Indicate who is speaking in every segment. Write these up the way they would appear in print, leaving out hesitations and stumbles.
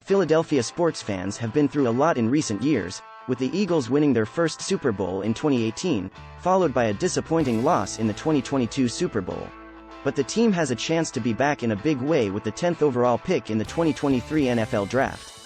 Speaker 1: Philadelphia sports fans have been through a lot in recent years, with the Eagles winning their first Super Bowl in 2018, followed by a disappointing loss in the 2022 Super Bowl. But the team has a chance to be back in a big way with the 10th overall pick in the 2023 NFL Draft.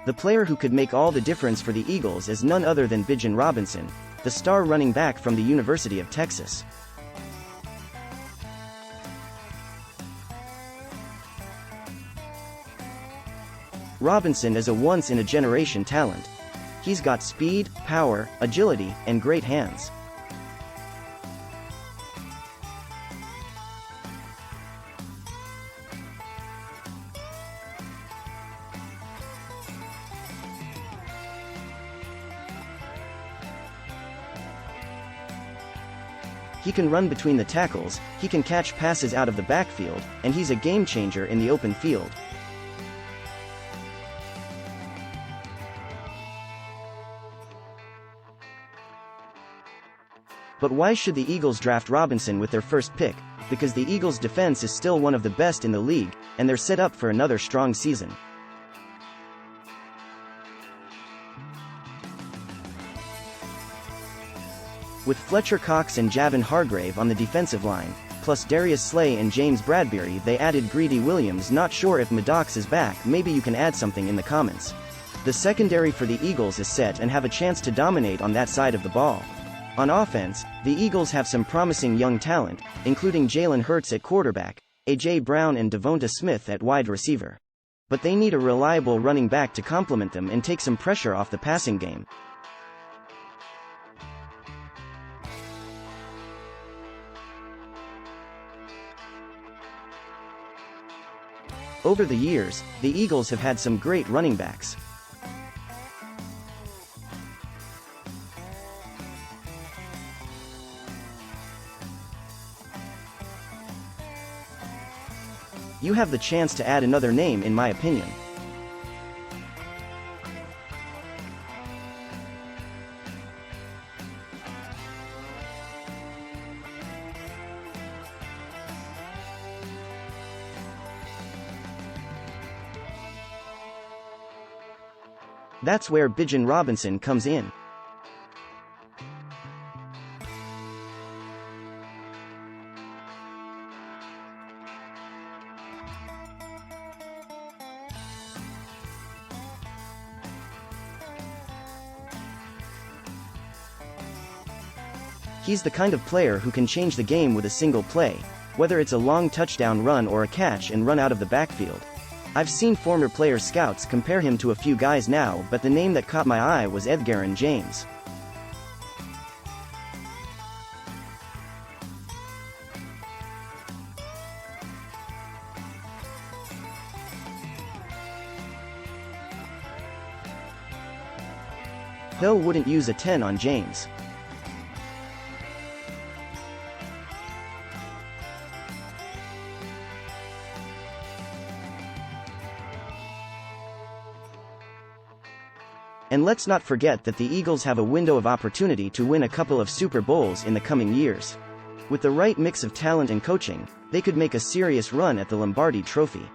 Speaker 1: The player who could make all the difference for the Eagles is none other than Bijan Robinson, the star running back from the University of Texas. Robinson is a once-in-a-generation talent. He's got speed, power, agility, and great hands. He can run between the tackles, he can catch passes out of the backfield, and he's a game changer in the open field. But why should the Eagles draft Robinson with their first pick? Because the Eagles' defense is still one of the best in the league, and they're set up for another strong season. With Fletcher Cox and Javon Hargrave on the defensive line, plus Darius Slay and James Bradbury, they added Greedy Williams. Not sure if Maddox is back, maybe you can add something in the comments. The secondary for the Eagles is set and have a chance to dominate on that side of the ball. On offense, the Eagles have some promising young talent, including Jalen Hurts at quarterback, A.J. Brown and Devonta Smith at wide receiver. But they need a reliable running back to complement them and take some pressure off the passing game. Over the years, the Eagles have had some great running backs. You have the chance to add another name in my opinion. That's where Bijan Robinson comes in. He's the kind of player who can change the game with a single play, whether it's a long touchdown run or a catch and run out of the backfield. I've seen former player scouts compare him to a few guys now, but the name that caught my eye was Edgerrin James. Hill wouldn't use a 10 on James. And let's not forget that the Eagles have a window of opportunity to win a couple of Super Bowls in the coming years. With the right mix of talent and coaching, they could make a serious run at the Lombardi Trophy.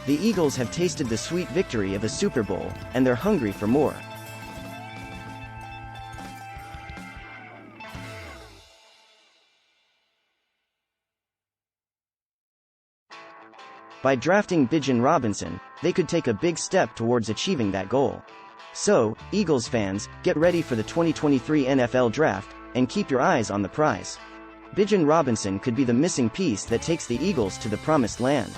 Speaker 1: The Eagles have tasted the sweet victory of a Super Bowl, and they're hungry for more. By drafting Bijan Robinson, they could take a big step towards achieving that goal. So, Eagles fans, get ready for the 2023 NFL Draft, and keep your eyes on the prize. Bijan Robinson could be the missing piece that takes the Eagles to the promised land.